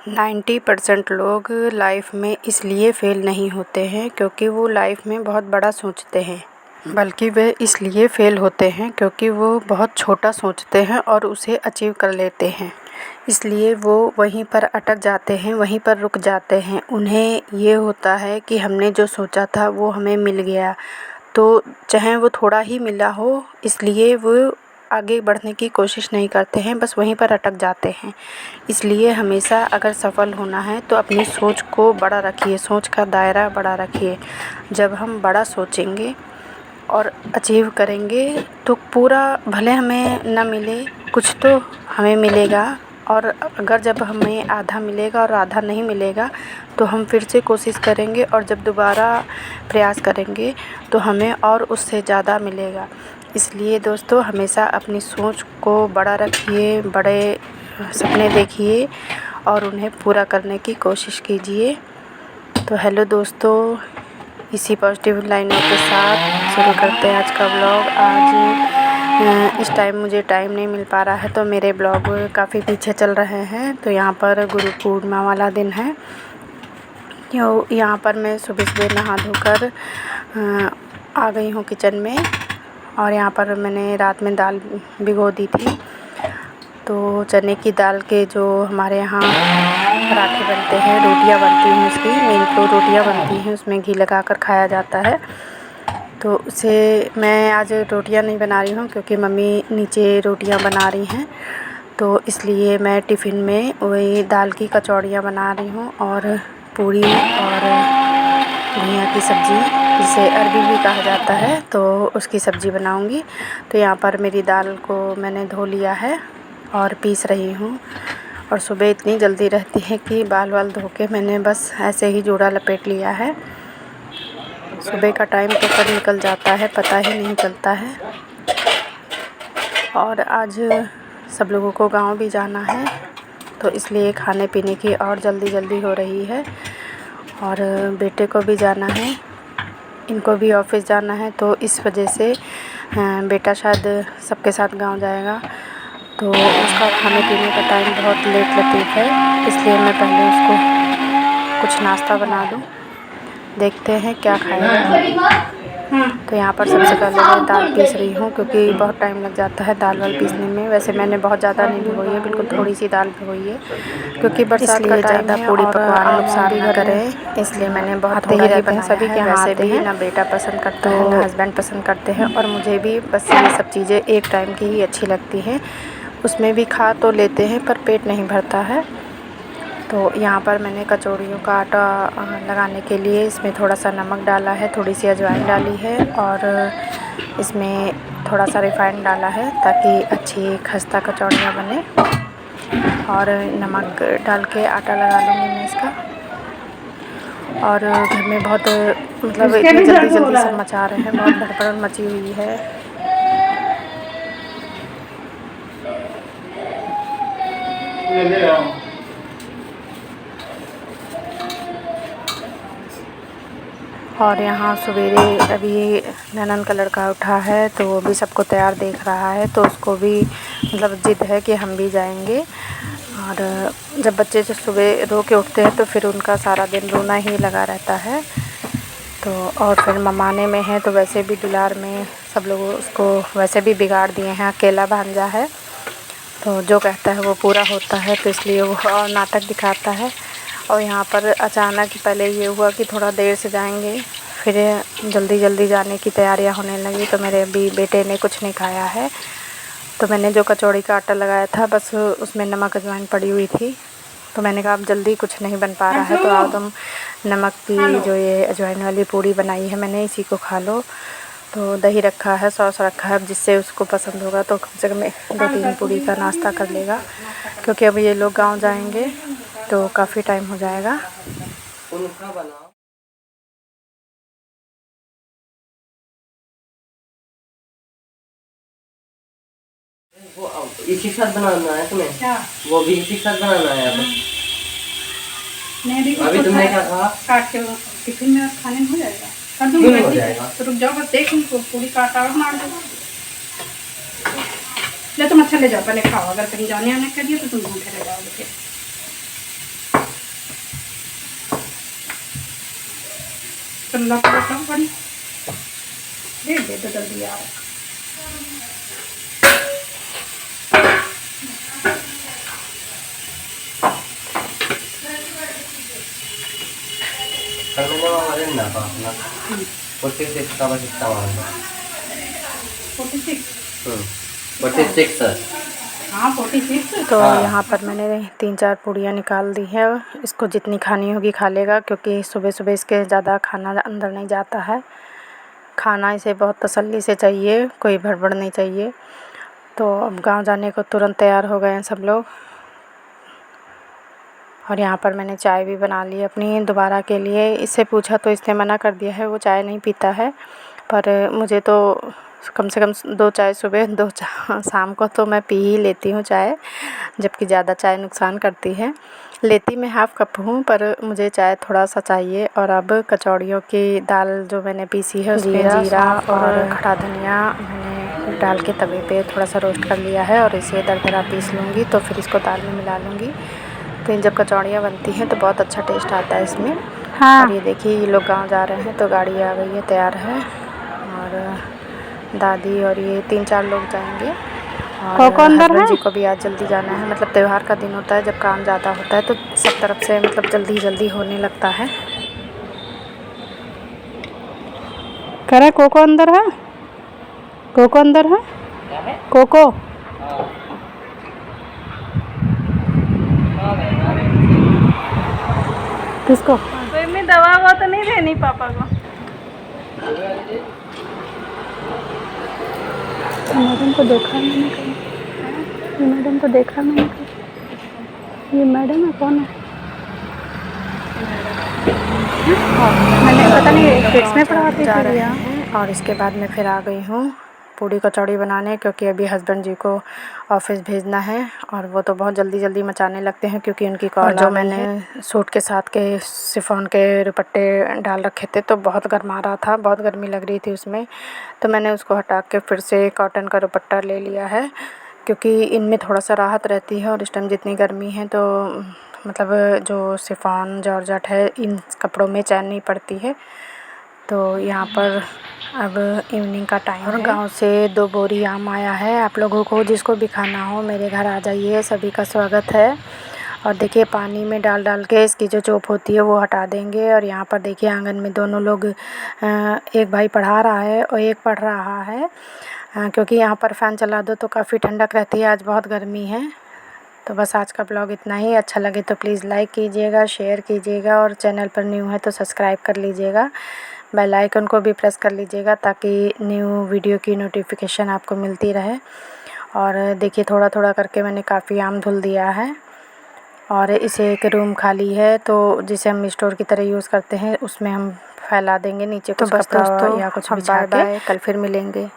90% लोग लाइफ में इसलिए फ़ेल नहीं होते हैं क्योंकि वो लाइफ में बहुत बड़ा सोचते हैं, बल्कि वे इसलिए फ़ेल होते हैं क्योंकि वो बहुत छोटा सोचते हैं और उसे अचीव कर लेते हैं। इसलिए वो वहीं पर अटक जाते हैं, वहीं पर रुक जाते हैं। उन्हें ये होता है कि हमने जो सोचा था वो हमें मिल गया, तो चाहे वो थोड़ा ही मिला हो, इसलिए वो आगे बढ़ने की कोशिश नहीं करते हैं, बस वहीं पर अटक जाते हैं। इसलिए हमेशा अगर सफल होना है तो अपनी सोच को बड़ा रखिए, सोच का दायरा बड़ा रखिए। जब हम बड़ा सोचेंगे और अचीव करेंगे तो पूरा भले हमें न मिले, कुछ तो हमें मिलेगा। और अगर जब हमें आधा मिलेगा और आधा नहीं मिलेगा तो हम फिर से कोशिश करेंगे और जब दोबारा प्रयास करेंगे तो हमें और उससे ज़्यादा मिलेगा। इसलिए दोस्तों, हमेशा अपनी सोच को बड़ा रखिए, बड़े सपने देखिए और उन्हें पूरा करने की कोशिश कीजिए। तो हेलो दोस्तों, इसी पॉजिटिव लाइनों के साथ शुरू करते हैं आज का ब्लॉग। आज इस टाइम मुझे टाइम नहीं मिल पा रहा है तो मेरे ब्लॉग काफ़ी पीछे चल रहे हैं। तो यहाँ पर गुरु पूर्णिमा वाला दिन है। यहाँ पर मैं सुबह नहा धोकर आ गई हूँ किचन में, और यहाँ पर मैंने रात में दाल भिगो दी थी। तो चने की दाल के जो हमारे यहाँ पराठे बनते हैं, रोटियाँ बनती हैं, उसकी मेन तो रोटियाँ बनती हैं, उसमें घी लगाकर खाया जाता है। तो उसे मैं आज रोटियाँ नहीं बना रही हूँ क्योंकि मम्मी नीचे रोटियाँ बना रही हैं, तो इसलिए मैं टिफ़िन में वही दाल की कचौड़ियाँ बना रही हूँ और पूरी और घुइयाँ की सब्ज़ी, जिसे अरबी भी कहा जाता है, तो उसकी सब्ज़ी बनाऊँगी। तो यहाँ पर मेरी दाल को मैंने धो लिया है और पीस रही हूँ। और सुबह इतनी जल्दी रहती है कि बाल वाल धो के मैंने बस ऐसे ही जूड़ा लपेट लिया है। सुबह का टाइम तो कब निकल जाता है पता ही नहीं चलता है। और आज सब लोगों को गांव भी जाना है, तो इसलिए खाने पीने की और जल्दी हो रही है। और बेटे को भी जाना है, इनको भी ऑफिस जाना है, तो इस वजह से बेटा शायद सबके साथ गांव जाएगा, तो उसका खाने पीने का टाइम बहुत लेट लतीफ़ है। इसलिए मैं पहले उसको कुछ नाश्ता बना दूं, देखते हैं क्या खाएगा। तो यहाँ पर सबसे पहले मैं दाल पीस रही हूँ क्योंकि बहुत टाइम लग जाता है दाल वाल पीसने में। वैसे मैंने बहुत ज़्यादा नहीं भिगोई है, बिल्कुल थोड़ी सी दाल भिगोई है क्योंकि बरसात का ज़्यादा पूड़ी पकवान नुकसान भी करें, इसलिए मैंने बहुत थोड़ा ही बनाया है। सभी के यहाँ वैसे भी ना बेटा पसंद करता है ना हस्बैंड पसंद करते हैं, और मुझे भी बस ये सब चीज़ें एक टाइम की ही अच्छी लगती हैं। उसमें भी खा तो लेते हैं पर पेट नहीं भरता है। तो यहाँ पर मैंने कचौड़ियों का आटा लगाने के लिए इसमें थोड़ा सा नमक डाला है, थोड़ी सी अजवाइन डाली है और इसमें थोड़ा सा रिफ़ाइंड डाला है ताकि अच्छी खस्ता कचौड़ियाँ बने। और नमक डाल के आटा लगा लूँगी मैं इसका। और घर में बहुत मतलब इतनी जल्दी सब मचा रहे हैं, बहुत भड़बड़ मची हुई है। और यहाँ सवेरे अभी ननन का लड़का उठा है तो वो भी सबको तैयार देख रहा है, तो उसको भी मतलब ज़िद है कि हम भी जाएंगे। और जब बच्चे जो सुबह रो के उठते हैं तो फिर उनका सारा दिन रोना ही लगा रहता है। तो और फिर ममाने में है तो वैसे भी दुलार में सब लोग उसको वैसे भी बिगाड़ दिए हैं, अकेला भांजा है, तो जो कहता है वो पूरा होता है, तो इसलिए वो और नाटक दिखाता है। और यहाँ पर अचानक पहले ये हुआ कि थोड़ा देर से जाएंगे, फिर जल्दी जाने की तैयारियां होने लगी। तो मेरे अभी बेटे ने कुछ नहीं खाया है, तो मैंने जो कचौड़ी का आटा लगाया था बस उसमें नमक अजवाइन पड़ी हुई थी, तो मैंने कहा अब जल्दी कुछ नहीं बन पा रहा है तो आओ तुम नमक की जो ये अजवाइन वाली पूड़ी बनाई है मैंने, इसी को खा लो। तो दही रखा है, सॉस रखा है, जिससे उसको पसंद होगा तो कम से कम 2-3 पूड़ी का नाश्ता कर लेगा, क्योंकि अब ये लोग गांव जाएंगे तो काफ़ी टाइम हो जाएगा। वो इसी के साथ बनाना है तुम्हें क्या? वो भी इसी के साथ बनाना है अब। मैं भी अभी तुमने क्या कहा? काट के टिफिन में खाने में हो जाएगा, कर दूँगी हो जाएगा। तो रुक जाओ, बस देख लो पूरी काटा और मार दो। ले तुम अच्छा ले जाओ, पहले खाओ, अगर कहीं जाने आने के लिए तो तुम भूखे रह जाओगे फिर। चल लप बड़ी दे दे तो जल्दी यार। हाँ 46। तो यहाँ पर मैंने 3-4 पूड़ियाँ निकाल दी है। इसको जितनी खानी होगी खा लेगा, क्योंकि सुबह सुबह इसके ज़्यादा खाना अंदर नहीं जाता है। खाना इसे बहुत तसल्ली से चाहिए, कोई गड़बड़ नहीं चाहिए। तो अब गांव जाने को तुरंत तैयार हो गए हैं सब लोग। और यहाँ पर मैंने चाय भी बना ली अपनी दोबारा के लिए। इससे पूछा तो इसने मना कर दिया है, वो चाय नहीं पीता है। पर मुझे तो कम से कम 2 चाय सुबह 2 शाम को तो मैं पी ही लेती हूँ चाय, जबकि ज़्यादा चाय नुकसान करती है। लेती मैं हाफ़ कप हूँ, पर मुझे चाय थोड़ा सा चाहिए। और अब कचौड़ियों की दाल जो मैंने पीसी है उसमें जीरा और खड़ा धनिया मैंने डाल के तवे पे थोड़ा सा रोस्ट कर लिया है, और इसे दरदरा पीस लूँगी तो फिर इसको दाल में मिला लूँगी। तो जब कचौड़ियाँ बनती हैं तो बहुत अच्छा टेस्ट आता है इसमें। हाँ। और ये देखिए ये लोग गाँव जा रहे हैं तो गाड़ी आ गई है, तैयार है। और दादी और ये 3-4 लोग जाएंगे। और हस्बैंड जी को भी आज जल्दी जाना है। मतलब त्यौहार का दिन होता है, जब काम ज़्यादा होता है तो सब तरफ से मतलब जल्दी जल्दी होने लगता है। करे कोको अंदर है, कोको अंदर है, कोको किसको? तो में दवा हुआ तो नहीं देनी पापा को। मैडम को देखा मैंने कहीं, मैडम को देखा मैंने कहीं। ये मैडम है कौन है? मैंने पता नहीं किड्स में पढ़ाती थी। और इसके बाद मैं फिर आ गई हूँ पूड़ी कचौड़ी बनाने, क्योंकि अभी हस्बैंड जी को ऑफिस भेजना है। और वो तो बहुत जल्दी जल्दी मचाने लगते हैं, क्योंकि उनकी कॉल जो मैंने सूट के साथ के शिफॉन के दुपट्टे डाल रखे थे तो बहुत गर्मा रहा था, बहुत गर्मी लग रही थी उसमें। तो मैंने उसको हटा के फिर से कॉटन का दुपट्टा ले लिया है, क्योंकि इनमें थोड़ा सा राहत रहती है। और इस टाइम जितनी गर्मी है तो मतलब जो शिफॉन जॉर्जेट है इन कपड़ों में चैन नहीं पड़ती है। तो यहाँ पर अब इवनिंग का टाइम है। गांव से 2 बोरी आम आया है। आप लोगों को जिसको भी खाना हो मेरे घर आ जाइए, सभी का स्वागत है। और देखिए पानी में डाल डाल के इसकी जो चोप होती है वो हटा देंगे। और यहाँ पर देखिए आंगन में दोनों लोग, एक भाई पढ़ा रहा है और एक पढ़ रहा है, क्योंकि यहाँ पर फ़ैन चला दो तो काफ़ी ठंडक रहती है, आज बहुत गर्मी है। तो बस आज का ब्लॉग इतना ही। अच्छा लगे तो प्लीज़ लाइक कीजिएगा, शेयर कीजिएगा, और चैनल पर न्यू है तो सब्सक्राइब कर लीजिएगा। बेल आइकन को भी प्रेस कर लीजिएगा ताकि न्यू वीडियो की नोटिफिकेशन आपको मिलती रहे। और देखिए थोड़ा थोड़ा करके मैंने काफ़ी आम धुल दिया है। और इसे एक रूम खाली है तो जिसे हम स्टोर की तरह यूज़ करते हैं उसमें हम फैला देंगे नीचे कुछ कपड़ा या कुछ बिछा के। कल फिर मिलेंगे।